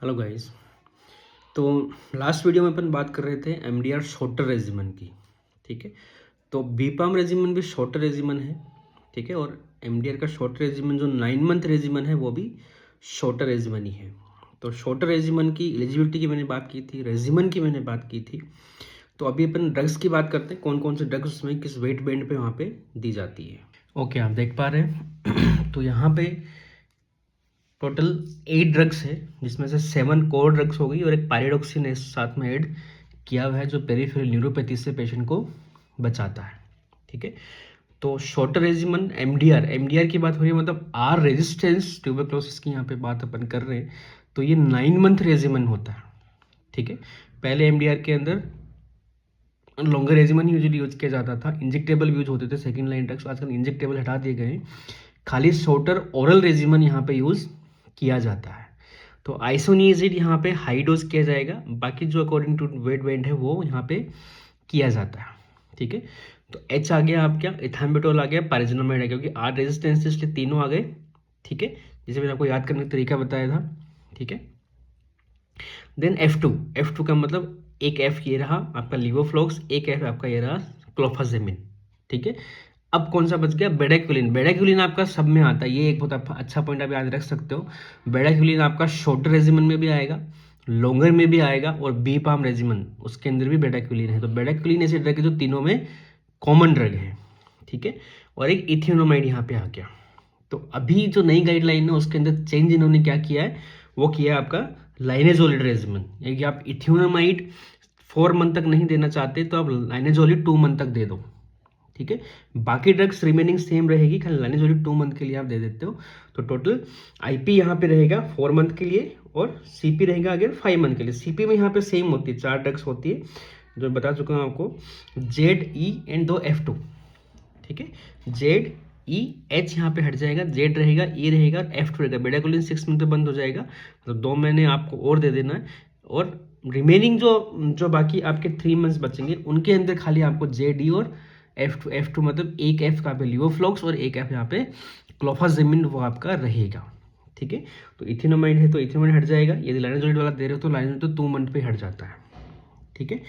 Hello guys. तो last video में अपन बात कर रहे थे एमडीआर शॉर्टर रेजिमेन की। ठीक है, तो बीपाम रेजिमेन भी शॉर्टर रेजिमेन है। ठीक है, और एमडीआर का शॉर्टर रेजिमेन जो 9 मंथ रेजिमेन है वो भी शॉर्टर रेजिमेन ही है। तो शॉर्टर रेजिमेन की एलिजिबिलिटी की मैंने बात की थी, रेजिमेन की मैंने बात की थी। तो अभी अपन ड्रग्स की बात करते हैं, कौन कौन से ड्रग्स उसमें किस वेट बैंड पे वहाँ पे दी जाती है। ओके, आप देख पा रहे हैं तो यहाँ पे टोटल 8 ड्रग्स है, जिसमें से 7 कोर ड्रग्स हो गई और एक पायरिडॉक्सिन ने साथ में ऐड किया हुआ है जो पेरिफेरल न्यूरोपैथी से पेशेंट को बचाता है। ठीक है, तो शॉर्टर रेजिमेन एमडीआर एमडीआर की बात हो रही है, मतलब आर रेजिस्टेंस ट्यूबरक्लोसिस की यहाँ पे बात अपन कर रहे हैं। तो ये 9 मंथ रेजिमेन होता है। ठीक है, पहले एमडीआर के अंदर लॉन्गर रेजिमेन यूजुअली यूज किया जाता था, इंजेक्टेबल यूज होते थे सेकेंड लाइन ड्रग्स। आजकल इंजेक्टेबल हटा दिए गए, खाली शॉर्टर ओरल रेजिमेन यहाँ पे यूज किया जाता है। तो आइसोनियाजिड यहाँ पे हाई डोज किया जाएगा, बाकी जो अकॉर्डिंग टू वेट बैंड है वो यहाँ पे किया जाता है। ठीक है, तो एच आ गया आपका, इथाम्बेटोल आ गया, पाइरेजिनामाइड आ गया, क्योंकि आर रेजिस्टेंस इसलिए तीनों आ गए। ठीक है, जैसे मैंने आपको याद करने का तरीका बताया था। ठीक है, देन F2 का मतलब एक एफ ये रहा आपका लिवोफ्लॉक्स, एक एफ आपका ये रहा क्लोफाजेमिन। ठीक है, अब कौन सा बच गया? बेडाक्विलिन। बेडाक्विलिन आपका सब में आता है, ये एक बहुत अच्छा पॉइंट आप याद रख सकते हो। बेडाक्विलिन आपका शॉर्टर रेजिमेन में भी आएगा, लॉन्गर में भी आएगा, और बी पाम रेजिमेन उसके अंदर भी बेडाक्विलिन है। तो बेडाक्विलिन ऐसे ड्रग है जो तीनों में कॉमन ड्रग है। ठीक है, और एक इथियोनोमाइड यहाँ पे आ गया। तो अभी जो नई गाइडलाइन है उसके अंदर चेंज इन्होंने क्या किया है, वो किया है आपका लाइनेजोलिड रेजिमेन। यानी आप इथियोनामाइड 4 मंथ तक नहीं देना चाहते तो आप लाइनेजोलिड 2 मंथ तक दे दो। ठीक है, बाकी ड्रग्स रिमेनिंग सेम रहेगी, खाली लाइनेजोलिड 2 मंथ के लिए आप दे देते हो। तो टोटल आईपी यहाँ पे रहेगा 4 मंथ के लिए और सीपी रहेगा अगेन 5 मंथ के लिए। सीपी में यहाँ पे सेम होती है, 4 ड्रग्स होती है जो बता चुका हूँ आपको, जेड ई एंड 2 F2। ठीक है, जेड ई एच यहाँ पे हट जाएगा, जेड रहेगा, ई रहेगा, F2 रहेगा। बेडाक्विलिन 6 मंथ पे बंद हो जाएगा, मतलब 2 महीने आपको और दे देना है। और रिमेनिंग जो जो बाकी आपके 3 मंथ्स बचेंगे उनके अंदर खाली आपको जेड ई और F2 मतलब एक एफ का पे लिवोफ्लॉक्स और एक एफ यहाँ पे क्लोफाजेमिन वो आपका रहेगा। ठीक है, तो इथिनोमाइड है तो इथिनोमाइड हट जाएगा, यदि लाइनोजोलिड वाला दे रहे हो तो लाइनोजोलिड तो 2 मंथ पे हट जाता है। ठीक है,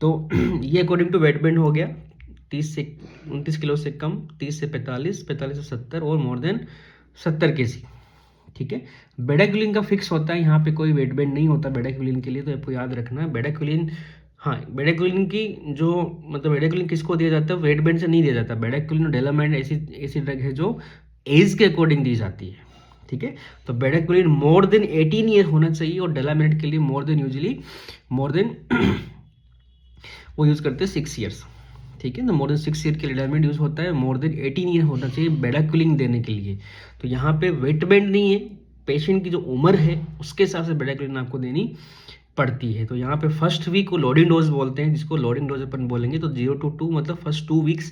तो ये अकॉर्डिंग टू वेट बैंड हो गया 30 से 29 किलो से कम, 30 से 45, 45 से 70 और मोर देन 70 kg। ठीक है, बेडाक्विलिन का फिक्स होता है, यहाँ पे कोई वेट बैंड नहीं होता बेडाक्विलिन के लिए, तो आपको याद रखना है बेडाक्विलिन। हाँ, बेडाक्विलिन की जो मतलब बेडाक्विलिन किसको दिया जाता है, वेट बैंड से नहीं दिया जाता। बेडाक्विलिन और डेलामाइड ऐसी ऐसी ड्रग है जो एज के अकॉर्डिंग दी जाती है। ठीक है, तो बेडाक्विलिन मोर देन 18 ईयर होना चाहिए और डेलामाइड के लिए more than usually more than वो यूज़ करते हैं 6 ईयर्स। ठीक है, तो मोर देन 6 ईयर के रिटायरमेंट यूज़ होता है, मोर देन 18 ईयर होना चाहिए बेडाक्विलिन देने के लिए। तो यहाँ पे वेट बैंड नहीं है, पेशेंट की जो उम्र है उसके हिसाब से बेडाक्विलिन आपको देनी पड़ती है। तो यहाँ पे फर्स्ट वीक को लोडिंग डोज बोलते हैं, जिसको लोडिंग डोज अपन बोलेंगे। तो 0 to 2 मतलब फर्स्ट 2 वीक्स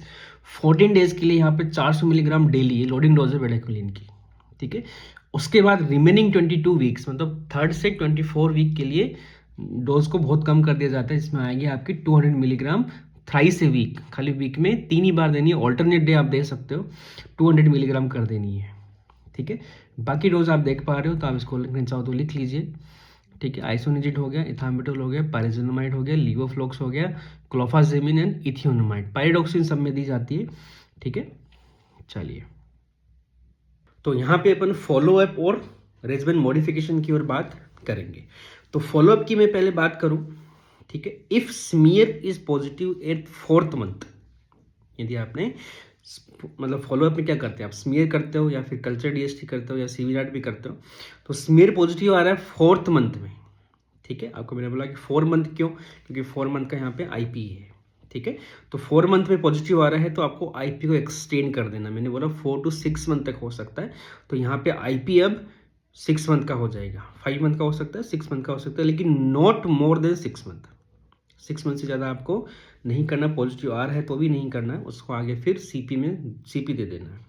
14 डेज के लिए यहाँ पे 400 मिलीग्राम डेली है लोडिंग डोज है बेडाक्विलिन की। ठीक है, उसके बाद रिमेनिंग 22 वीक्स मतलब 3rd से 24 वीक के लिए डोज को बहुत कम कर दिया जाता है, इसमें आएगी आपकी 200 मिलीग्राम थ्राइस ए वीक। खाली वीक में 3 ही बार देनी है, ऑल्टरनेट डे आप दे सकते हो, 200 मिलीग्राम कर देनी है। ठीक है, बाकी डोज आप देख पा रहे हो तो आप इसको लिखना चाहो तो लिख लीजिए। ठीक है, आइसोनिजिड हो गया, इथाम्बेटोल हो गया, पाइरेजिनामाइड हो गया, लिवोफ्लॉक्स हो गया, क्लोफाजेमिन एंड इथियोनामाइड, पाइरिडॉक्सिन सब में दी जाती है। ठीक है, चलिए तो यहाँ पे अपन फॉलोअप और रेजिमेन मॉडिफिकेशन की ओर बात करेंगे। तो फॉलोअप की मैं पहले बात करूँ। ठीक है, if smear is positive at 4th month, यदि आपने मतलब फॉलोअप में क्या करते हैं, आप स्मीयर करते हो या फिर कल्चर डीएसटी करते हो या सीवीआर भी करते हो, तो स्मीयर पॉजिटिव आ रहा है 4th मंथ में। ठीक है, आपको मैंने बोला कि 4 मंथ क्यों, क्योंकि 4 मंथ का यहाँ पे आईपी है। ठीक है, तो 4 मंथ में पॉजिटिव आ रहा है तो आपको आईपी को एक्सटेंड कर देना। मैंने बोला 4 to 6 मंथ तक हो सकता है, तो यहाँ पे आईपी अब 6 मंथ का हो जाएगा, 5 मंथ का हो सकता है, 6 मंथ का हो सकता है, लेकिन not more than 6 month. 6 month से ज़्यादा आपको नहीं करना, पॉजिटिव आ रहा है तो भी नहीं करना है, उसको आगे फिर सीपी दे देना है।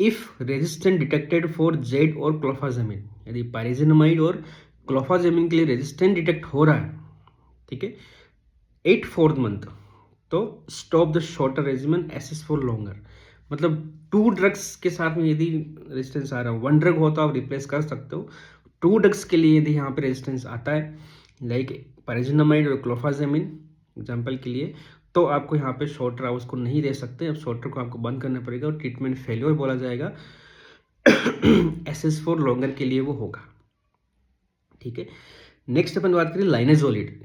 If resistant detected for Z और क्लोफाजेमिन, यदि पाइरेजिनामाइड और क्लोफाजेमिन के लिए रेजिस्टेंट डिटेक्ट हो रहा है, ठीक है, 8 4th मंथ, तो stop the shorter regimen, assess for longer. मतलब 2 ड्रग्स के साथ में यदि रेजिस्टेंस आ रहा है, 1 ड्रग हो तो आप रिप्लेस कर सकते हो, 2 ड्रग्स के लिए यदि यहाँ पे रेजिस्टेंस आता है, लाइक पाइराज़ोनामाइड और क्लोफाजेमिन एग्जाम्पल के लिए, तो आपको यहाँ पे शॉर्टर आप उसको नहीं दे सकते। अब शॉर्टर को आपको बंद करना पड़ेगा और ट्रीटमेंट फेल्योर बोला जाएगा। SS4 लॉन्गर के लिए वो होगा, ठीक है। नेक्स्ट अपन बात करें लाइनेजोलिड।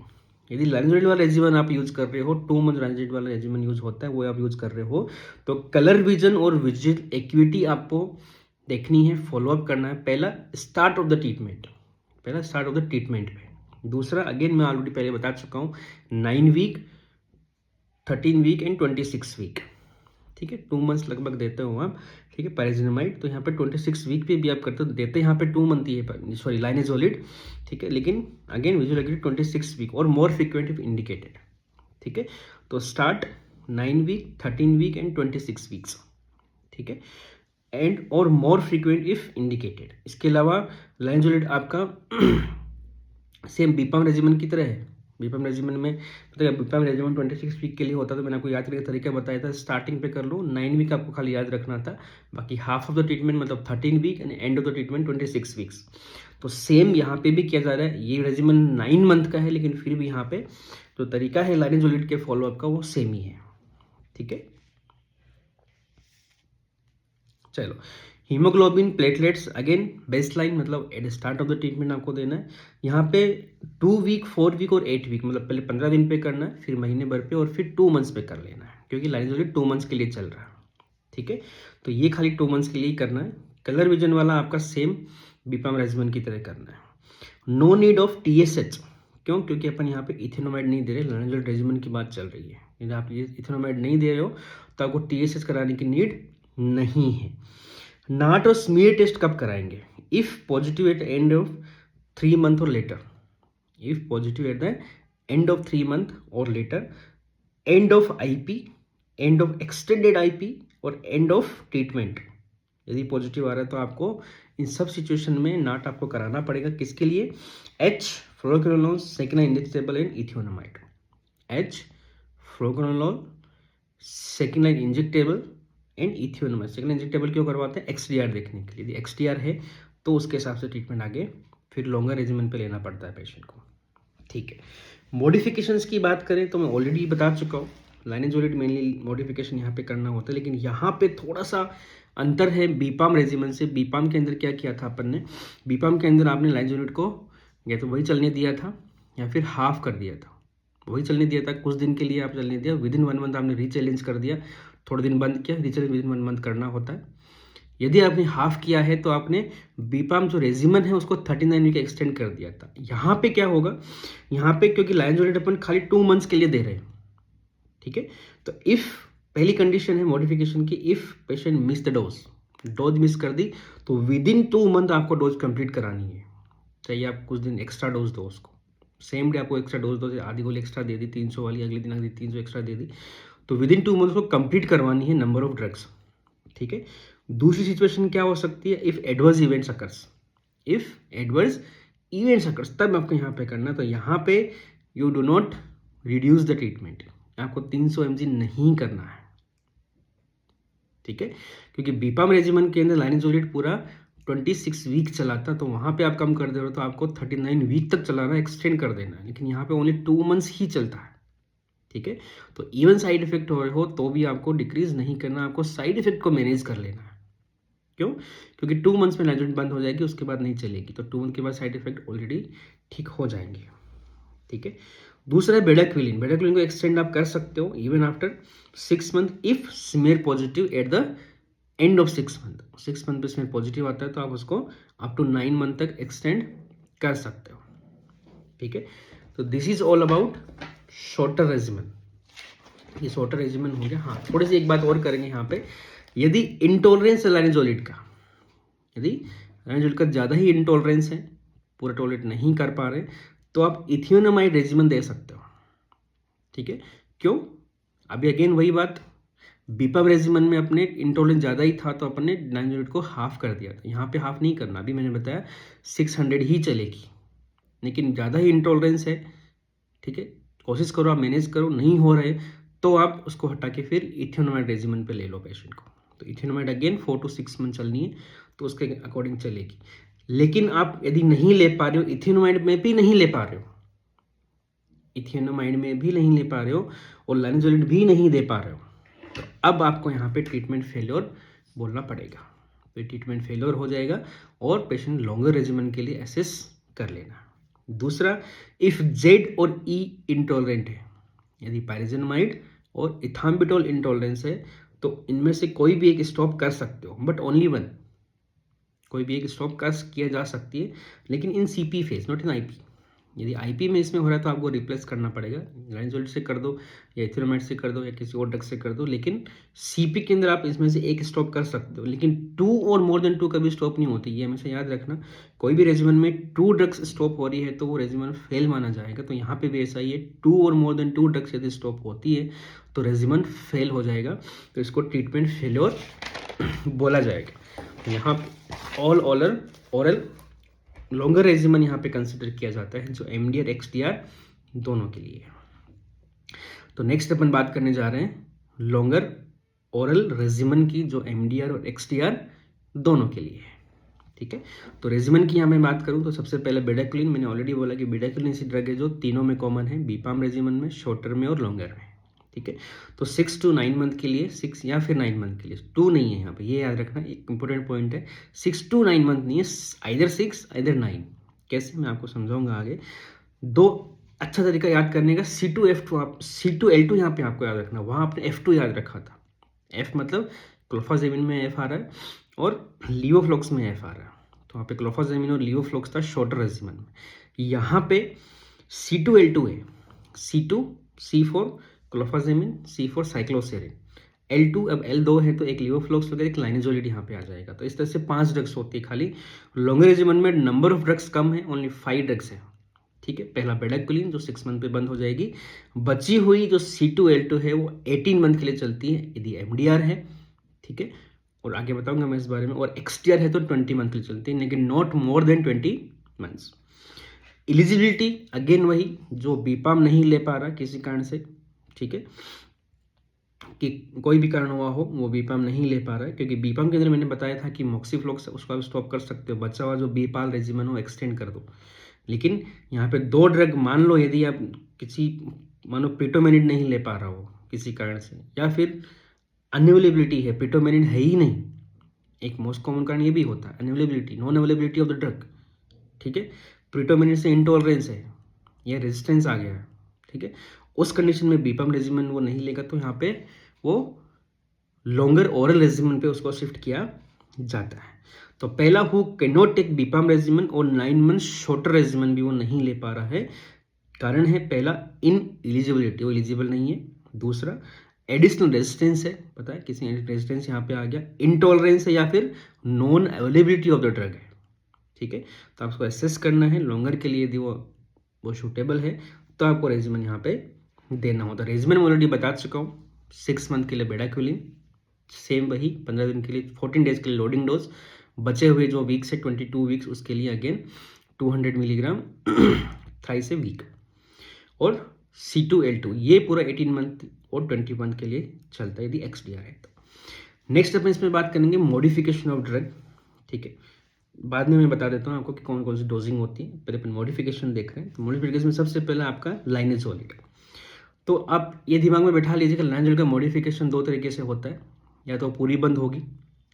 यदि लाइनेजोलिड वाला रेजिमेन आप यूज कर रहे हो, 2 मंथ लाइनेजोलिड वाला रेजिमेन यूज होता है, वो आप यूज कर रहे हो, तो कलर विजन और विजुअल एक्यूटी आपको देखनी है, फॉलोअप करना है। पहला स्टार्ट ऑफ द ट्रीटमेंट पे। दूसरा, अगेन मैं ऑलरेडी पहले बता चुका हूँ, 9 वीक, 13 वीक एंड 26 वीक, ठीक है। 2 मंथ्स लगभग देते हो आप, ठीक है, पाइराज़ोनामाइड। तो यहाँ पे 26 वीक पे भी आप करते हो, देते यहाँ पे 2 मंथ ही है, सॉरी लाइनेजोलिड, ठीक है। लेकिन अगेन विजुअल एक्यूटी 26 वीक और मोर फ्रिक्वेंट इफ इंडिकेटेड, ठीक है। तो start 9 week, 13 week and 26 weeks, ठीक है, एंड और मोर फ्रिक्वेंट इफ इंडिकेटेड। इसके अलावा लाइनेजोलिड आपका सेम बीपाम रेजिमेन की तरह है। बीपाम रेजिमेन में मतलब बीपाम रेजिमेन 26 वीक के लिए होता है, तो मैंने आपको याद करने का तरीका बताया था, स्टार्टिंग पे कर लो, 9 वीक आपको खाली याद रखना था, बाकी हाफ ऑफ द ट्रीटमेंट मतलब 13 week and end of the treatment 26 weeks. तो सेम यहाँ पे भी किया जा रहा है। ये रेजिमेन 9 मंथ का है, लेकिन फिर भी यहाँ पे जो तरीका है लाइनेजोलिड के फॉलोअप का वो सेम ही है, ठीक है। चलो, हीमोग्लोबिन, प्लेटलेट्स, अगेन बेसलाइन मतलब at start of the treatment आपको देना है। यहाँ पे 2 वीक, 4 वीक और 8 वीक, मतलब पहले 15 दिन पे करना है, फिर महीने भर पे, और फिर 2 मंथ्स पे कर लेना है, क्योंकि लाइनेजोलिड 2 मंथ्स के लिए चल रहा है, ठीक है। तो ये खाली 2 मंथ्स के लिए ही करना है। कलर विजन वाला आपका सेम बीपाम रेजिमेन की तरह करना है। नो नीड ऑफ TSH, क्यों? क्योंकि अपन यहाँ पे इथेनोमाइड नहीं दे रहे, लाइनेजोलिड रेजिमेन की बात चल रही है। यदि आप ये इथेनोमाइड नहीं दे रहे हो तो आपको TSH कराने की नीड नहीं है। नाट और स्मीयर टेस्ट कब कराएंगे? If positive at end of 3 month or later, if positive at the end of 3 month or later, end of IP, end of extended IP or end of treatment. यदि positive आ रहा है तो आपको इन सब situation में नाट आपको कराना पड़ेगा। किसके लिए? H fluoroquinolone second line injectable and ethionamide. H fluoroquinolone second line injectable and ethionamide. Second injectable क्यों करवाते हैं? XDR देखने के लिए। यदि XDR है तो उसके हिसाब से ट्रीटमेंट आगे फिर लॉन्गर रेजिमेन पे लेना पड़ता है पेशेंट को, ठीक है। मॉडिफिकेशंस की बात करें तो मैं ऑलरेडी बता चुका हूँ, लाइनेजोलिड मेनली मॉडिफिकेशन यहाँ पे करना होता है, लेकिन यहाँ पे थोड़ा सा अंतर है बीपाम रेजिमेन से। बीपाम के अंदर क्या किया था अपन ने? बीपाम के अंदर आपने लाइनेजोलिड को या तो वही चलने दिया था या फिर हाफ कर दिया था। वही चलने दिया था, कुछ दिन के लिए आप चलने दिया, विदिन 1 मंथ आपने रीचैलेंज कर दिया, थोड़े दिन बंद किया, रीचैलेंज विदिन 1 मंथ करना होता है। यदि आपने हाफ किया है तो आपने बीपाम जो रेजिमेन है उसको 39 वीक एक्सटेंड कर दिया था। यहाँ पे क्या होगा? यहाँ पे क्योंकि लाइनेजोलिड अपन खाली 2 मंथ्स के लिए दे रहे हैं, ठीक है। तो इफ पहली कंडीशन है मॉडिफिकेशन की, if patient miss the dose miss कर दी तो विदिन 2 मंथ आपको डोज कंप्लीट करानी है। चाहिए आप कुछ दिन एक्स्ट्रा डोज दो उसको, सेम डे आपको एक्स्ट्रा डोज दो, आधी गोली एक्स्ट्रा दे दी 300 वाली, अगले दिन अगली 300 एक्स्ट्रा दे दी, तो विदिन 2 मंथ को कंप्लीट करवानी है नंबर ऑफ ड्रग्स, ठीक है। दूसरी सिचुएशन क्या हो सकती है? If adverse events occurs, if adverse events occurs, तब आपको यहाँ पे करना है। तो यहाँ पे you do not reduce the treatment, आपको 300 mg नहीं करना है, ठीक है। क्योंकि बीपाम रेजिमेन के अंदर लाइनेजोलिड पूरा 26 वीक चला था, तो वहाँ पे आप कम कर दे रहे हो तो आपको 39 वीक तक चलाना, एक्सटेंड कर देना है, लेकिन यहाँ पे ओनली 2 मंथ्स ही चलता है, ठीक है। तो इवन साइड इफेक्ट हो रहे हो तो भी आपको डिक्रीज नहीं करना, आपको साइड इफेक्ट को मैनेज कर लेना है। क्यों? क्योंकि 2 मंथ्स में लाइनेजोलिड बंद हो जाएगी, उसके बाद नहीं चलेगी, तो 2 मंथ के बाद साइड इफेक्ट ऑलरेडी ठीक हो जाएंगे, ठीक है। दूसरा है बेडाक्विलिन। बेडाक्विलिन को एक्सटेंड आप कर सकते हो even after 6 month if smear positive at the end of 6 month. 6 month पे स्मीयर पॉजिटिव आता है तो आप उसको अप टू 9 मंथ तक एक्सटेंड कर सकते हो, ठीक है। तो this is all about shorter regimen. ये शॉर्टर रेजिमेन हो गया। हाँ, थोड़ी सी एक बात और करेंगे यहाँ पे, यदि इंटॉलरेंस है लाइनेजोलिड का, यदि लाइनेजोलिड का ज़्यादा ही इंटॉलरेंस है, पूरा टॉलरेट नहीं कर पा रहे, तो आप इथियोनामाइड रेजिमेन दे सकते हो, ठीक है। क्यों? अभी अगेन वही बात, बीपाम रेजिमेन में अपने इंटॉलरेंस ज़्यादा ही था तो अपन ने लाइनेजोलिड को हाफ कर दिया था। यहाँ पे हाफ नहीं करना, अभी मैंने बताया 600 ही चलेगी, लेकिन ज़्यादा ही इंटॉलरेंस है, ठीक है। कोशिश करो आप मैनेज करो, नहीं हो रहे तो आप उसको हटा के फिर इथियोनामाइड रेजिमेन पे ले लो पेशेंट को। तो इथियोनामाइड अगेन 4 to 6 मंथ चलनी है, तो उसके अकॉर्डिंग चलेगी। लेकिन आप यदि नहीं ले पा रहे हो, इथेनोमाइड में भी नहीं ले पा रहे हो, इथेनोमाइड में भी नहीं ले पा रहे हो और लाइनोजोलिड भी नहीं दे पा रहे हो, तो अब आपको यहाँ पे ट्रीटमेंट फेल्योर बोलना पड़ेगा। तो ट्रीटमेंट फेल्योर हो जाएगा और पेशेंट लॉन्गर रेजिमेन के लिए एसेस कर लेना। दूसरा, इफ जेड और ई इंटॉलरेंट है, यदि पायरिजोनामाइड और इथाम्बिटोल इंटॉलरेंस है, तो इनमें से कोई भी एक स्टॉप कर सकते हो, बट ओनली वन, कोई भी एक स्टॉप कर किया जा सकती है, लेकिन in CP phase, not in IP. यदि आईपी में इसमें हो रहा है तो आपको रिप्लेस करना पड़ेगा, लाइनोजोलिड से कर दो या इथेनोमाइड से कर दो या किसी और ड्रग से कर दो, लेकिन सीपी के अंदर आप इसमें से एक स्टॉप कर सकते हो, लेकिन 2 और मोर देन 2 कभी स्टॉप नहीं होती, ये हमेशा याद रखना। कोई भी रेजिमेन में 2 ड्रग्स स्टॉप हो रही है तो वो रेजिमेन फेल माना जाएगा। तो यहाँ पे भी ऐसा ही है, 2 और मोर देन 2 ड्रग्स यदि स्टॉप होती है तो रेजिमेन फेल हो जाएगा, तो इसको ट्रीटमेंट फेल्योर बोला जाएगा। यहाँ ऑल ओरल लॉन्गर रेजिमेन यहाँ पे कंसिडर किया जाता है, जो एमडीआर एक्सडीआर दोनों के लिए। तो नेक्स्ट अपन बात करने जा रहे हैं लॉन्गर ओरल रेजिमेन की, जो एमडीआर और एक्सडीआर दोनों के लिए है। ठीक है, तो रेजिमेन की यहाँ मैं बात करूँ तो सबसे पहले बेडाक्विलिन, मैंने ऑलरेडी बोला कि बेडाक्विलिन ऐसी ड्रग है जो तीनों में कॉमन है, बीपाम रेजिमेन में, शॉर्टर में और लॉन्गर में। ठीक है, तो 6 to 9 मंथ के लिए, 6 या फिर 9 मंथ के लिए, 2 नहीं है यहाँ पे, ये याद रखना, एक इंपॉर्टेंट पॉइंट है, 6 to 9 मंथ नहीं है, आइदर 6 आइदर 9। कैसे, मैं आपको समझाऊंगा आगे। दो अच्छा तरीका याद करने का, C2 F2, आप C2 L2 यहाँ पे आपको याद रखना, वहाँ आपने F2 याद रखा था। F मतलब क्लोफाजेमिन में F आ रहा है और लियोफ्लॉक्स में F आ रहा है, तो वहाँ पे क्लोफाजेमिन और लियोफ्लॉक्स था शॉर्टर रेजिमेन में। यहाँ पे C2 L2 है, C2 C4 क्लोफाजेमिन, C4 cycloserine, L2 अब L2 है तो एक लियोफ्लॉक्स वगैरह, एक लाइनोजोलिड यहाँ पे आ जाएगा। तो इस तरह से 5 ड्रग्स होती है खाली। लॉन्गर रेजिमेन में नंबर ऑफ ड्रग्स कम है, ओनली 5 ड्रग्स है। ठीक है, पहला बेडाक्विलिन जो 6 मंथ पे बंद हो जाएगी, बची हुई जो C2 L2 है वो 18 मंथ के लिए चलती है यदि एमडीआर है। ठीक है, और आगे बताऊंगा मैं इस बारे में। और एक्सडीआर है तो 20 मंथ के लिए चलती है, लेकिन not more than 20 months. Eligibility again वही, जो बीपाम नहीं ले पा रहा किसी कारण से, ठीक है, कि कोई भी कारण हुआ हो वो बीपाम नहीं ले पा रहा है, क्योंकि बीपाम के अंदर मैंने बताया था कि मॉक्सीफ्लॉक्स उसको आप स्टॉप कर सकते हो, बचा हुआ जो बीपाल रेजिमेन हो एक्सटेंड कर दो। लेकिन यहाँ पे 2 ड्रग, मान लो यदि आप किसी, मानो पिटोमेनिड नहीं ले पा रहा हो किसी कारण से, या फिर अनअवेलेबिलिटी है, पिटोमेनिड है ही नहीं, एक मोस्ट कॉमन कारण ये भी होता है, unavailability, non availability of the drug. ठीक है, पिटोमेनिड से इंटॉलरेंस है या रेजिस्टेंस आ गया है। ठीक है, उस कंडीशन में बीपाम रेजिमेन वो नहीं लेगा, तो यहाँ पे वो लॉन्गर ओरल रेजिमेन पे उसको शिफ्ट किया जाता है। तो पहला who can not take BPaM regimen और 9 मंथ शॉर्टर रेजिमेन भी वो नहीं ले पा रहा है। कारण है पहला इन एलिजिबिलिटी, वो एलिजिबल नहीं है। दूसरा एडिशनल रेजिस्टेंस है, पता है किसी रेजिस्टेंस यहाँ पे आ गया, इंटॉलरेंस है या फिर non availability of the drug है। ठीक है, तो आपको एसेस करना है लॉन्गर के लिए, यदि वो सूटेबल है तो आपको रेजिमेन यहाँ पे देना होता है। रेजिमेन ऑलरेडी बता चुका हूँ, 6 मंथ के लिए बेडाक्विलिन, सेम वही 15 दिन के लिए, 14 डेज के लिए लोडिंग डोज, बचे हुए जो वीक से 22 वीक्स उसके लिए again 200 milligram thrice a week. और C2 L2 ये पूरा 18 मंथ और 20 मंथ के लिए चलता है यदि एक्सडीआर है तो। नेक्स्ट अपन इसमें बात करेंगे मॉडिफिकेशन ऑफ ड्रग। ठीक है, बाद में मैं बता देता हूँ आपको कि कौन कौन सी डोजिंग होती है, पहले अपन मॉडिफिकेशन देख रहे हैं। तो मॉडिफिकेशन में सबसे पहला आपका लाइनोजोलिड। तो आप ये दिमाग में बैठा लीजिए कि लाइनोजोलिड का मॉडिफिकेशन 2 तरीके से होता है, या तो पूरी बंद होगी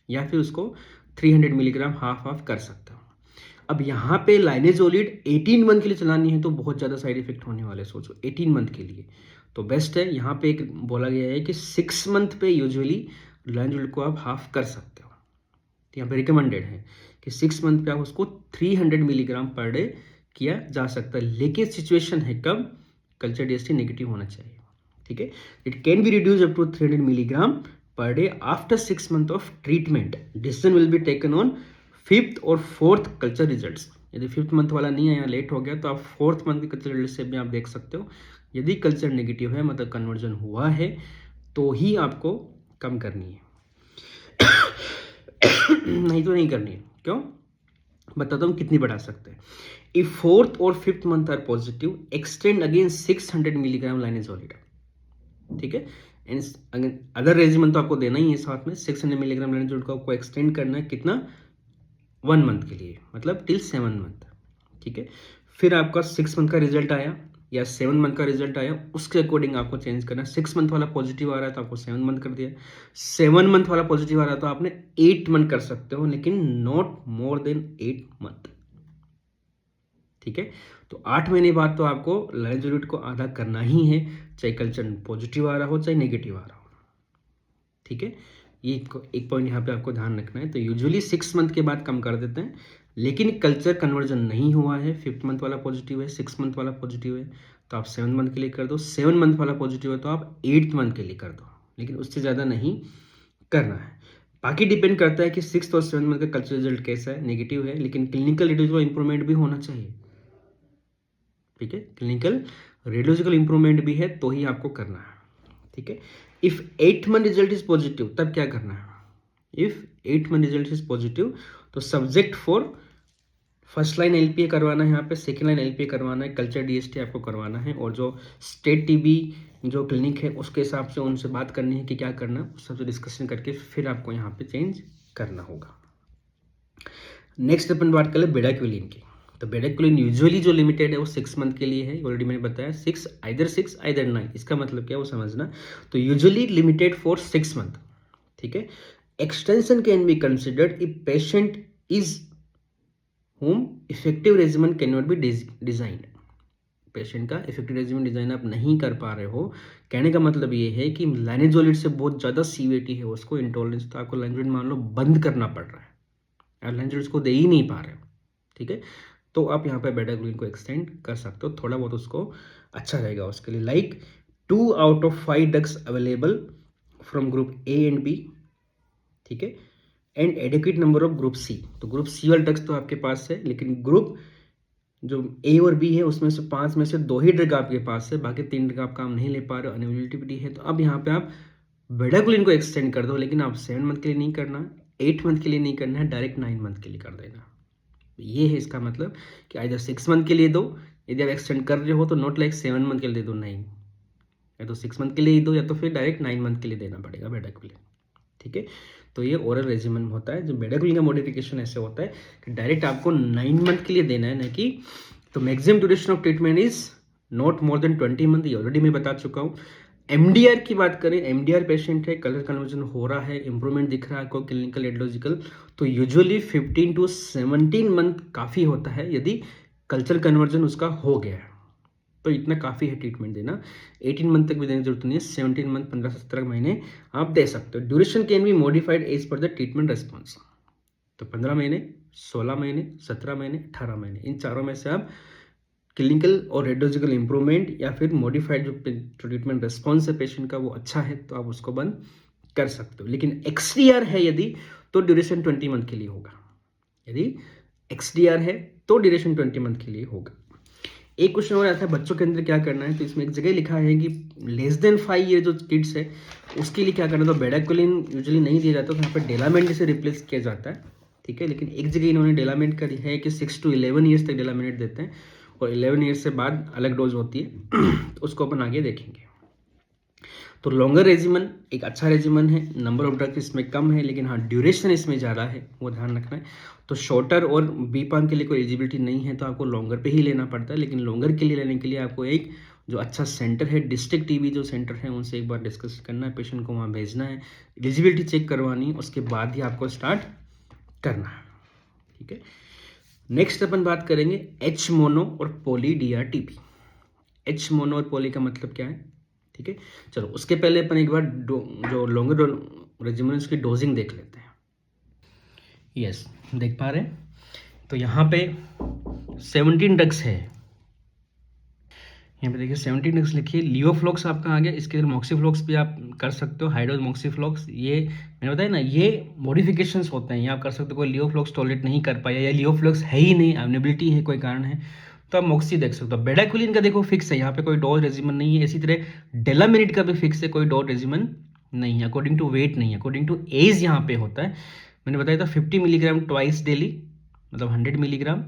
या फिर उसको 300 मिलीग्राम हाफ कर सकता हूँ। अब यहाँ पे लाइनोजोलिड 18 मंथ के लिए चलानी है तो बहुत ज़्यादा साइड इफेक्ट होने वाले, सोचो 18 मंथ के लिए, तो बेस्ट है यहाँ पे एक बोला गया है कि 6 मंथ पे यूजुअली लाइनोजोलिड को आप हाफ कर सकते हो। तो यहाँ पे रिकमेंडेड है कि 6 मंथ पे आप उसको 300 मिलीग्राम पर डे किया जा सकता है, लेकिन सिचुएशन है कब, कल्चर DST नेगेटिव होना चाहिए। ठीक है, it can be reduce up to 300 milligram per day after 6 month of treatment. Decision will be taken on 5th और 4th कल्चर रिजल्ट्स। यदि 5th मंथ वाला नहीं आया, लेट हो गया, तो आप 4th मंथ के कल्चर रिजल्ट से भी आप देख सकते हो। यदि कल्चर नेगेटिव है, मतलब कन्वर्जन हुआ है, तो ही आपको कम करनी है नहीं तो नहीं करनी है। क्यों, बताता हूँ कितनी बढ़ा सकते हैं। If 4th or 5th month are positive, extend again 600 milligram linezolid. ठीक है, अदर रेजिमेन तो आपको देना ही है साथ में, 600 मिलीग्राम लाइनोजोलिड को आपको एक्सटेंड करना है, कितना, 1 मंथ के लिए, मतलब टिल 7 मंथ, ठीक है। फिर आपका 6 मंथ का रिजल्ट आया या 7 मंथ का रिजल्ट आया, उसके अकॉर्डिंग आपको चेंज करना है। 6 मंथ वाला पॉजिटिव आ रहा है तो आपको 7 मंथ कर दिया, 7 मंथ वाला पॉजिटिव आ रहा है तो आपने 8 मंथ कर सकते हो, लेकिन नॉट मोर देन 8 मंथ, ठीक है। तो 8 महीने बाद तो आपको लाइन्स को आधा करना ही है, चाहे कल्चर पॉजिटिव आ रहा हो चाहे नेगेटिव आ रहा हो, ठीक है। ये एक पॉइंट यहाँ पे आपको ध्यान रखना है। तो यूजुअली 6 मंथ के बाद कम कर देते हैं, लेकिन कल्चर कन्वर्जन नहीं हुआ है, 5th मंथ वाला पॉजिटिव है, 6 मंथ वाला पॉजिटिव है, तो आप 7 मंथ के लिए कर दो। 7 मंथ वाला पॉजिटिव है तो आप 8th मंथ के लिए कर दो, लेकिन उससे ज़्यादा नहीं करना है। बाकी डिपेंड करता है कि 6th और 7th मंथ का कल्चर रिजल्ट कैसा है, नेगेटिव है, लेकिन क्लिनिकल रेडियोलॉजिकल इंप्रूवमेंट भी होना चाहिए, ठीक है। क्लिनिकल रेडियोलॉजिकल इंप्रूवमेंट भी है तो ही आपको करना है, ठीक है। If 8th month result is positive तब क्या करना है? If 8th month result is positive तो subject for first line LPA करवाना है, यहाँ पे सेकेंड लाइन एलपीए करवाना है, कल्चर डीएसटी आपको करवाना है, और जो स्टेट टीबी जो क्लिनिक है उसके हिसाब से उनसे बात करनी है कि क्या करना है, उस सबसे डिस्कशन करके फिर आपको यहाँ पे चेंज करना होगा। नेक्स्ट अपन बात कर ले बेडाक्विलिन की। तो बेडाक्विलिन यूजुअली जो लिमिटेड है वो 6 मंथ के लिए है, ऑलरेडी मैंने बताया। 6 आइदर 9, इसका मतलब क्या है वो समझना। तो यूजुअली लिमिटेड फॉर 6 मंथ, ठीक है। Extension can be considered if patient is home effective regiment can not be designed. Patient का इफेक्टिव रेजिमेंट डिजाइन आप नहीं कर पा रहे हो, कहने का मतलब ये है कि लाइनेजोलिड से बहुत ज़्यादा सीवीटी है उसको, इंटॉलरेंस, तो आपको लाइनेजोलिड मान लो बंद करना पड़ रहा है, आप लाइनेजोलिड को दे ही नहीं पा रहे हो, ठीक है। तो आप यहाँ पे बेडाक्विलिन को एक्सटेंड कर सकते हो, थोड़ा बहुत उसको अच्छा रहेगा उसके लिए। Like 2 out of 5 drugs available from group A and B, ठीक है, and adequate number of group C. तो ग्रुप सी वाले ड्रग्स तो आपके पास है, लेकिन ग्रुप जो ए और बी है उसमें से 5 में से 2 ही ड्रग आपके पास है, बाकी 3 ड्रग आप काम नहीं ले पा रहे हो, अनअवेलेबिलिटी है। तो अब यहाँ पे आप बेडाक्विलिन को एक्सटेंड कर दो, लेकिन आप 7 मंथ के लिए नहीं करना, 8 मंथ के लिए नहीं करना है, डायरेक्ट 9 मंथ के लिए कर देना। ये है इसका मतलब कि आइदर 6 मंथ के लिए दो, यदि आप एक्सटेंड कर रहे हो तो नॉट लाइक 7 मंथ के लिए दे दो, नहीं, या तो 6 मंथ के लिए ही दो या तो फिर डायरेक्ट 9 मंथ के लिए देना पड़ेगा बेडाक्विलिन, ठीक है। तो ये ओरल रेजिमेंट होता है। जो बेडाक्विलिन का मॉडिफिकेशन ऐसे होता है कि डायरेक्ट आपको 9 मंथ के लिए देना है, ना कि तो maximum duration of treatment is not more than 20 month, ये ऑलरेडी मैं बता चुका हूँ। एमडीआर की बात करें, एमडीआर पेशेंट है, कलर कन्वर्जन हो रहा है, इंप्रूवमेंट दिख रहा है आपको क्लिनिकल रेडियोलॉजिकल, तो यूजुअली 15 to 17 मंथ काफ़ी होता है यदि कल्चर कन्वर्जन उसका हो गया है, तो इतना काफ़ी है ट्रीटमेंट देना। 18 मंथ तक भी देने की जरूरत नहीं है, 17 मंथ 15-17 महीने आप दे सकते हो। Duration can be modified as per the treatment response. तो 15 महीने, 16 महीने, 17 महीने, 18 महीने, इन चारों में से आप क्लिनिकल और रेडियोलॉजिकल इंप्रूवमेंट या फिर मॉडिफाइड जो ट्रीटमेंट रेस्पॉन्स है पेशेंट का वो अच्छा है तो आप उसको बंद कर सकते हो। लेकिन एक्सडीआर है यदि, तो ड्यूरेशन 20 मंथ के लिए होगा। यदि एक्सडीआर है तो ड्यूरेशन 20 मंथ के लिए होगा। एक क्वेश्चन और आता है बच्चों के अंदर क्या करना है, तो इसमें एक जगह लिखा है कि लेस देन 5 ईयर जो किड्स है उसके लिए क्या करना है। तो बेडाक्विलिन यूजुअली नहीं दिया जाता, तो यहाँ पर डेलामेंट से रिप्लेस किया जाता है, ठीक है। लेकिन एक जगह इन्होंने डेलामेंट करी है कि 6 to 11 ईयर्स तक डेलामेंट देते हैं, और 11 ईयर्स से बाद अलग डोज होती है तो उसको अपन आगे देखेंगे। तो लॉन्गर रेजिमन एक अच्छा रेजिमन है, नंबर ऑफ ड्रग्स इसमें कम है, लेकिन हाँ ड्यूरेशन इसमें ज़्यादा है, वो ध्यान रखना है। तो शॉर्टर और बीपाम के लिए कोई एलिजिबिलिटी नहीं है तो आपको लॉन्गर पे ही लेना पड़ता है, लेकिन लॉन्गर के लिए लेने के लिए आपको एक जो अच्छा सेंटर है, डिस्ट्रिक्ट टीबी जो सेंटर है, उनसे एक बार डिस्कस करना है, पेशेंट को वहाँ भेजना है, एलिजिबिलिटी चेक करवानी है, उसके बाद ही आपको स्टार्ट करना है, ठीक है। नेक्स्ट अपन बात करेंगे एच मोनो और पॉली डीआरटीपी। एच मोनो और पॉली का मतलब क्या है, ठीक है। चलो उसके पहले अपन एक बार जो लॉन्गर रेजिमेन उसकी डोजिंग देख लेते हैं। यस, देख पा रहे हैं, तो यहाँ पे 17 ड्रग्स है, यहाँ पे देखिए 17 ड्रग्स लिखिए। लियोफ्लॉक्स आपका आ गया, इसके अंदर मॉक्सीफ्लॉक्स भी आप कर सकते हो, हाइड्रोज मॉक्सीफ्लॉक्स, ये मैंने बताया ना ये मॉडिफिकेशंस होते हैं, ये आप कर सकते हो। कोई लियोफ्लॉक्स टॉलरेट नहीं कर पाया या लियोफ्लॉक्स है ही नहीं, अवेलेबिलिटी है, कोई कारण है, तो आप मॉक्सी देख सकते हो। बेडाक्विलिन का देखो फिक्स है, यहाँ पे कोई डोज रेजिमन नहीं है। इसी तरह डेलामिनेट का भी फिक्स है, कोई डोज रेजिमन नहीं है, अकॉर्डिंग टू वेट नहीं है, अकॉर्डिंग टू एज यहाँ पे होता है। मैंने बताया था 50 मिलीग्राम ट्वाइस डेली, मतलब 100 milligram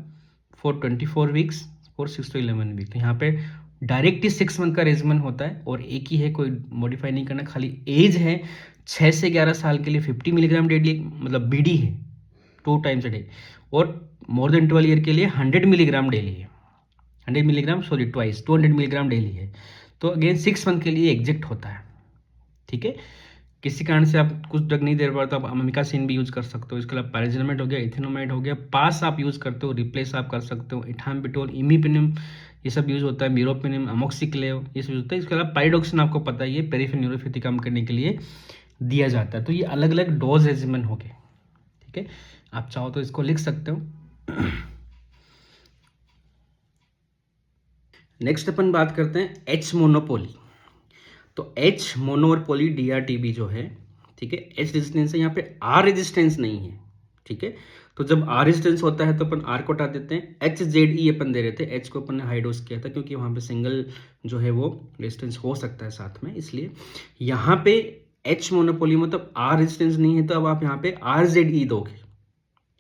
for 24 weeks for 6 to 11 week. तो यहाँ पे डायरेक्ट ही 6 मंथ का रेजिमन होता है और एक ही है, कोई मॉडिफाई नहीं करना, खाली एज है 6 से 11 साल के लिए 50 मिलीग्राम डेली, मतलब बीडी है, 2 टाइम्स अ डे, और मोर देन 12 ईयर के लिए 100 मिलीग्राम डेली है, 100 milligram sorry twice 200 milligram daily है। तो अगेन 6 मंथ के लिए एग्जिट होता है, ठीक है। किसी कारण से आप कुछ ड्रग नहीं दे पा तो आप अमिकासिन भी यूज कर सकते हो। इसके अलावा पैराजिनामाइड हो गया, इथेनोमाइड हो गया, पास आप यूज करते हो, रिप्लेस आप कर सकते हो, इथाम्बिटोल, इमीपिनिम, ये सब यूज होता है, मीरोपिनिम, अमोक्सिक्लेव, ये सब यूज होता है। इसके अलावा पाइरोडॉक्सिन आपको पता ही है, पेरिफेरल न्यूरोपैथी कम करने के लिए दिया जाता है। तो ये अलग अलग डोज रेजिमेंट हो गए, ठीक है। आप चाहो तो इसको लिख सकते हो। नेक्स्ट अपन बात करते हैं एच मोनोपोली। तो एच मोनो और पोली DRTB जो है, ठीक है, एच रेजिस्टेंस है, यहाँ पे आर रेजिस्टेंस नहीं है, ठीक है। तो जब आर रेजिस्टेंस होता है तो अपन आर को हटा देते हैं, HZE अपन दे रहे थे, एच को अपन ने हाई डोज किया था क्योंकि वहाँ पे सिंगल जो है वो रेजिस्टेंस हो सकता है साथ में, इसलिए यहाँ पे एच मोनोपोली मतलब आर रेजिस्टेंस नहीं है, तो अब आप यहाँ पे RZE दोगे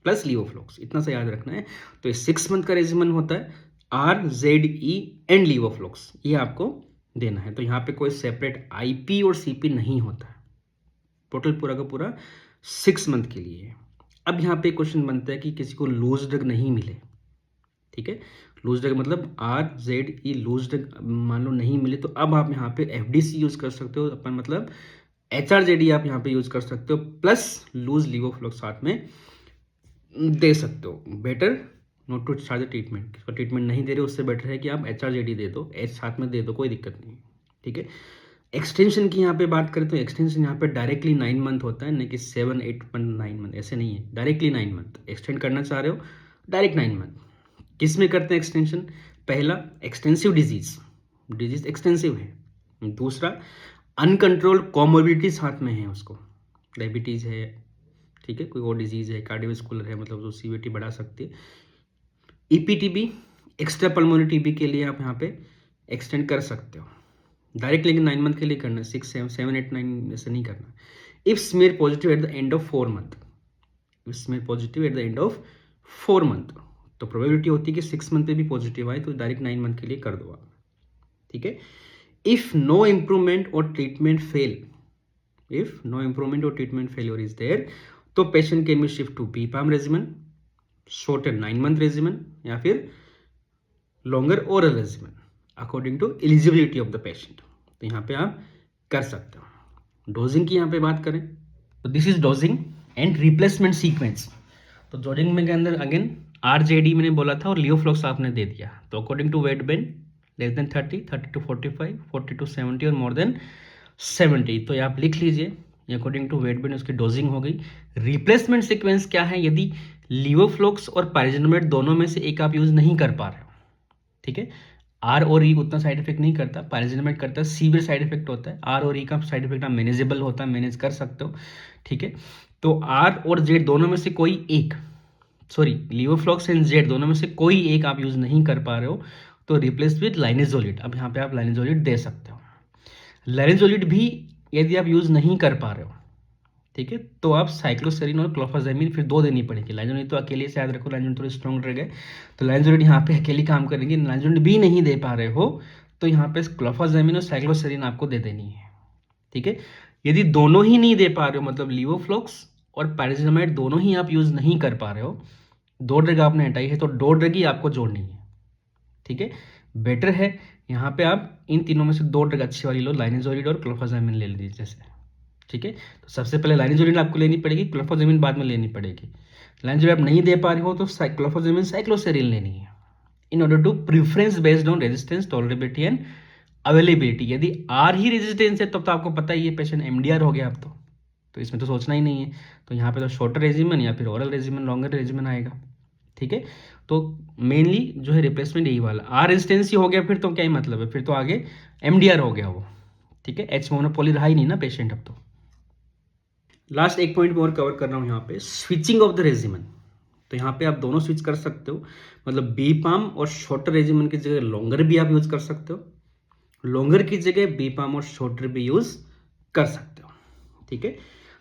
प्लस लीवोफ्लॉक्स, इतना सा याद रखना है। तो ये 6 मंथ का रेजिमेंट होता है, RZE एंड लीवोफ्लॉक्स, ये आपको देना है। तो यहाँ पे कोई सेपरेट IP और CP नहीं होता है, टोटल पूरा का पूरा 6 मंथ के लिए है। अब यहाँ पे क्वेश्चन बनता है कि किसी को लूज ड्रग नहीं मिले, ठीक है, लूज ड्रग मतलब RZE लूज ड्रग मान लो नहीं मिले, तो अब आप यहाँ पे FDC यूज कर सकते हो, अपन मतलब HRZE आप यहाँ पे यूज कर सकते हो, प्लस लूज लीवोफ्लॉक्स साथ में दे सकते हो। Better note to start the treatment, इसका ट्रीटमेंट नहीं दे रहे उससे बेटर है कि आप HRZE दे दो, एच साथ में दे दो, कोई दिक्कत नहीं, ठीक है। एक्सटेंशन की यहाँ पे बात करें तो एक्सटेंशन यहाँ पे डायरेक्टली 9 मंथ होता है, नहीं कि 7, 8 मंथ, 9 मंथ ऐसे नहीं है, डायरेक्टली 9 मंथ एक्सटेंड करना चाह रहे हो, डायरेक्ट 9 मंथ। किस में करते हैं एक्सटेंशन? पहला एक्सटेंसिव डिजीज एक्सटेंसिव है, दूसरा अनकंट्रोल्ड कॉमोर्बिडिटी साथ में है, उसको डायबिटीज़ है, ठीक है, कोई और डिजीज़ है, कार्डियोवास्कुलर है, मतलब जो सीवीटी बढ़ा सकती है। EPTB एक्स्ट्रा पल्मोनरी TB के लिए आप यहाँ पे एक्सटेंड कर सकते हो डायरेक्ट, लेकिन 9 मंथ के लिए करना है, 6, 7, 8, 9 ऐसे नहीं करना। If smear positive at the end of 4 month, if smear positive at the end of 4 month, तो प्रोबेबिलिटी होती है कि 6 मंथ पे भी पॉजिटिव आए, तो डायरेक्ट 9 मंथ के लिए कर दो आप, ठीक है। इफ नो इम्प्रूवमेंट और treatment fail, if no improvement और ट्रीटमेंट फेलियर इज देयर, तो patient can be shift to BPAM regimen, shorter 9 month regimen, या फिर longer oral regimen according to eligibility of the patient. तो यहाँ पे आप कर सकते हो। डोजिंग की यहाँ पे बात करें तो this is dosing and replacement sequence. तो डोजिंग में के अंदर अगेन RZE मैंने बोला था और लीवोफ्लॉक्स आपने दे दिया। तो according to weight band less than 30, 30 to 45, 40 to 70 और मोर देन 70, तो ये आप लिख लीजिए अकॉर्डिंग टू वेट बेन उसकी डोजिंग हो गई। रिप्लेसमेंट सीक्वेंस क्या है? यदि लीवोफ्लॉक्स और पायरिजिनामाइड दोनों में से एक आप यूज नहीं कर पा रहे हो, ठीक है, R और E उतना साइड इफेक्ट नहीं करता, पायरिजिनामाइड करता है, सीवियर साइड इफेक्ट होता है। R और E का साइड इफेक्ट आप मैनेजेबल होता है, मैनेज कर सकते हो, ठीक है। तो R और Z दोनों में से कोई एक, सॉरी लीवोफ्लॉक्स एंड Z दोनों में से कोई एक आप यूज नहीं कर पा रहे हो, तो रिप्लेस विद लाइनेजोलिड। अब यहाँ पे आप लाइनेजोलिड दे सकते हो। लाइनेजोलिड भी यदि आप यूज नहीं कर पा रहे हो, ठीक है, तो आप साइक्लोसेरिन और क्लोफाजामिन फिर 2 देनी पड़ेगी। लाइनेजोलिड तो अकेले से याद रखो, लाइनेजोलिड थोड़ी स्ट्रॉन्ग ड्रग है, तो लाइनेजोलिड यहाँ पे अकेले काम करेंगे। लाइनेजोलिड भी नहीं दे पा रहे हो तो यहाँ पे क्लोफाजामिन और साइक्लोसेरिन आपको दे देनी है, ठीक है। यदि दोनों ही नहीं दे पा रहे हो, मतलब लीवोफ्लॉक्स और पायरिजिनामाइड दोनों ही आप यूज नहीं कर पा रहे हो, 2 ड्रग आपने हटाई है, तो 2 ड्रग ही आपको जोड़नी है, ठीक है। बेटर है यहाँ पे आप इन तीनों में से 2 ड्रग अच्छी वाली लो, लाइनेजोलिड और क्लोफाजामिन ले लीजिए जैसे, ठीक है। तो सबसे पहले लाइनेजोलिड आपको लेनी पड़ेगी, क्लोफाजामिन बाद में लेनी पड़ेगी। लाइनेजोलिड आप नहीं दे पा रहे हो तो क्लोफाजामिन साइक्लोसेरिन लेनी है, in order to preference based on resistance, tolerability and availability. यदि R ही रेजिस्टेंस है तब तो आपको पता ही है पेशेंट MDR हो गया, अब तो इसमें तो सोचना ही नहीं है। तो यहाँ पे तो शॉर्टर रेजिमेन या फिर ओरल रेजिमेन, लॉन्गर रेजिमेन आएगा, ठीक है। तो मेनली जो है रिप्लेसमेंट यही वाला। R रेजिस्टेंस ही हो गया फिर तो क्या ही मतलब है, फिर तो आगे MDR हो गया वो, ठीक है। H मोनोपोली रहा ही नहीं ना पेशेंट अब तो। लास्ट एक पॉइंट में और कवर कर रहा हूँ यहाँ पे, स्विचिंग ऑफ द रेजिमेन। तो यहाँ पे आप दोनों स्विच कर सकते हो, मतलब BPAM और शॉर्टर रेजिमेन की जगह लॉन्गर भी आप यूज कर सकते हो, लॉन्गर की जगह BPAM और शॉर्टर भी यूज कर सकते हो, ठीक है।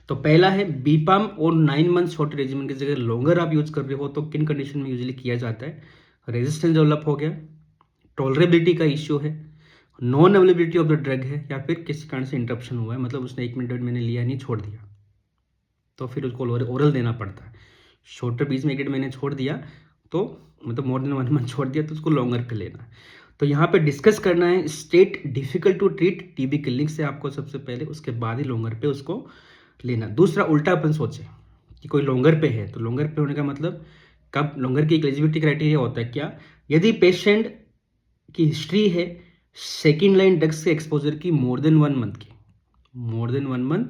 तो पहला है BPAM और 9 मंथ शॉर्टर रेजिमेन की जगह लॉन्गर आप यूज कर रहे हो, तो किन कंडीशन में यूजली किया जाता है? रेजिस्टेंस डेवलप हो गया, टॉलरेबिलिटी का इश्यू है, non availability of the drug है, या फिर किसी कारण से इंटरप्शन हुआ है, मतलब उसने 1 मिनट 1.5 मिनट लिया नहीं, छोड़ दिया, तो फिर उसको ओरल देना पड़ता है। शॉर्टर बीच में 1-1.5 महीने छोड़ दिया तो मतलब मोर देन 1 मंथ छोड़ दिया तो उसको लॉन्गर पे लेना। तो यहाँ पे डिस्कस करना है state difficult to treat TB clinic से आपको सबसे पहले, उसके बाद ही लॉन्गर पे उसको लेना। दूसरा उल्टा अपन सोचे कि कोई लॉन्गर पे है, तो लॉन्गर पे होने का मतलब कब लॉन्गर की एलिजिबिलिटी क्राइटेरिया होता है क्या, यदि पेशेंट की हिस्ट्री है सेकेंड लाइन ड्रग्स के एक्सपोजर की मोर देन 1 मंथ की, more than 1 month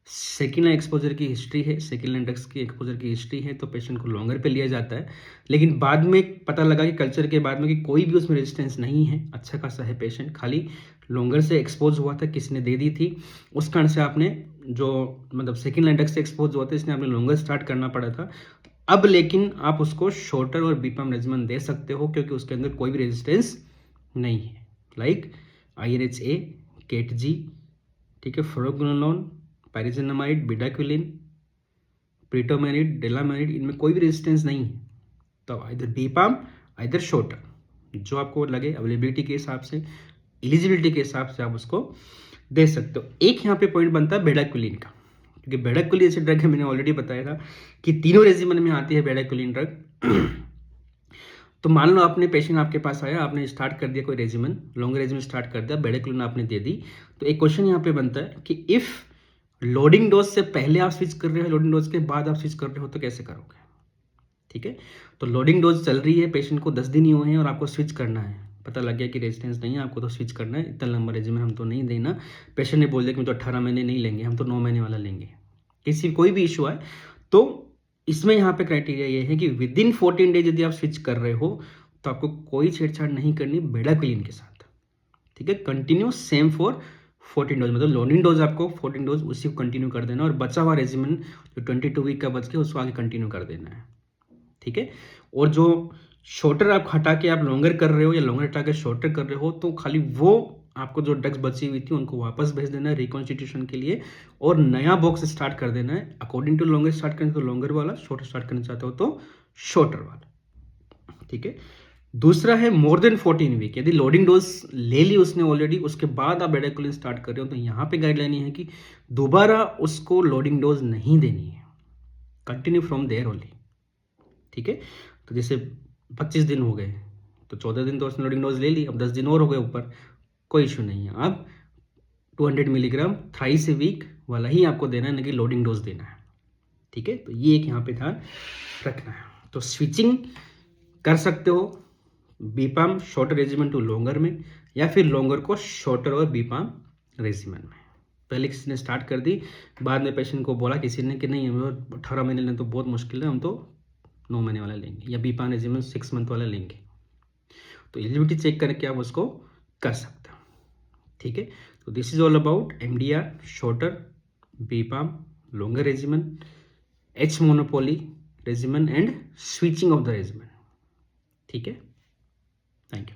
second line exposure की हिस्ट्री है, सेकेंड लाइन ड्रग्स की एक्सपोजर की हिस्ट्री है, तो पेशेंट को लॉन्गर पे लिया जाता है। लेकिन बाद में पता लगा कि कल्चर के बाद में कि कोई भी उसमें रेजिस्टेंस नहीं है, अच्छा खासा है पेशेंट, खाली लॉन्गर से एक्सपोज हुआ था, किसी ने दे दी थी, उस कारण से आपने जो मतलब सेकेंड लाइन ड्रग्स से एक्सपोज हुआ था इसलिए आपने लॉन्गर स्टार्ट करना पड़ा था। अब लेकिन आप उसको शॉर्टर और बीपाम रेजिमेन दे सकते हो क्योंकि उसके अंदर कोई भी रेजिस्टेंस नहीं है, लाइक INHA, केटजी, ठीक है, फ्रोगुनोलोन, पाइरिजिनामाइड, बिडाक्विलिन, प्रीटोमेनिड, डेलामेनिड, इनमें कोई भी रेजिस्टेंस नहीं है। तो इधर बीपाम इधर शॉर्टर, जो आपको लगे अवेलेबिलिटी के हिसाब से, एलिजिबिलिटी के हिसाब से आप उसको दे सकते हो। एक यहाँ पे पॉइंट बनता है बेडाक्विलिन का, क्योंकि बेडाक्विलिन ऐसी ड्रग है, मैंने ऑलरेडी बताया था कि तीनों रेजिमेन में आती है बेडाक्विलिन ड्रग। तो मान लो आपने पेशेंट आपके पास आया, आपने स्टार्ट कर दिया कोई रेजिमेन, लॉन्ग रेजिमेन स्टार्ट कर दिया, बेडाक्विलिन आपने दे दी, तो एक क्वेश्चन यहाँ पे बनता है कि इफ लोडिंग डोज से पहले आप स्विच कर रहे हो, लोडिंग डोज के बाद आप स्विच कर रहे हो, तो कैसे करोगे? ठीक है, तो लोडिंग डोज चल रही है, पेशेंट को 10 दिन ही हुए हैं और आपको स्विच करना है, पता लग गया कि रेजिस्टेंस नहीं है, आपको तो स्विच करना है, इतना लंबा रेजिमेन हम तो नहीं देना। पेशेंट ने बोल दिया कि हम तो 18 महीने नहीं लेंगे, हम तो 9 महीने वाला लेंगे, किसी कोई भी इशू आए, तो इसमें यहाँ पे क्राइटेरिया ये है कि विद इन 14 डेज यदि आप स्विच कर रहे हो तो आपको कोई छेड़छाड़ नहीं करनी बेडाक्विलिन के साथ, ठीक है, कंटिन्यू सेम फॉर 14 डोज, मतलब लोडिंग डोज आपको 14 डोज उसी को कंटिन्यू कर देना और बचा हुआ रेजिमेन जो 22 वीक का बच के उसको आगे कंटिन्यू कर देना है, ठीक है। और जो शॉर्टर आप हटा के आप लॉन्गर कर रहे हो या लॉन्गर हटा के शॉर्टर कर रहे हो, तो खाली वो आपको जो ड्रग्स बची हुई थी उनको वापस भेज देना है रिकॉन्स्टिट्यूशन के लिए और नया बॉक्स स्टार्ट कर देना है अकॉर्डिंग टू लॉन्गर स्टार्ट करना तो लॉन्गर वाला, शॉर्टर स्टार्ट करना चाहते हो तो शॉर्टर वाला, ठीक है। दूसरा है मोर देन 14 वीक, यदि लोडिंग डोज ले ली उसने ऑलरेडी, उसके बाद आप बेडाक्विलिन स्टार्ट कर रहे हो, तो यहाँ पे गाइडलाइन है कि दोबारा उसको लोडिंग डोज नहीं देनी है, कंटिन्यू फ्रॉम देयर ओनली, ठीक है। तो जैसे 25 दिन हो गए तो 14 दिन तो उसने लोडिंग डोज ले ली, अब 10 दिन और हो गए ऊपर, कोई इशू नहीं है, अब 200 मिलीग्राम थ्राइस ए वीक वाला ही आपको देना है, ना कि लोडिंग डोज देना है, ठीक है। तो ये एक यहाँ पे ध्यान रखना है। तो स्विचिंग कर सकते हो बीपाम शॉर्टर रेजिमेन टू लॉन्गर में, या फिर लॉन्गर को शॉर्टर और बीपाम रेजिमेन में। पहले किसी ने स्टार्ट कर दी, बाद में पेशेंट को बोला किसी ने कि नहीं हमें 18 महीने लेना तो बहुत मुश्किल है, हम तो 9 महीने वाला लेंगे या बीपाम रेजिमेन 6 मंथ वाला लेंगे, तो एलिजिबिलिटी चेक करके आप उसको कर सकते हो, ठीक है। तो this is all about MDR, shorter, BPaM, longer regimen, H monopoly regimen and switching of the regimen, ठीक है। Thank you.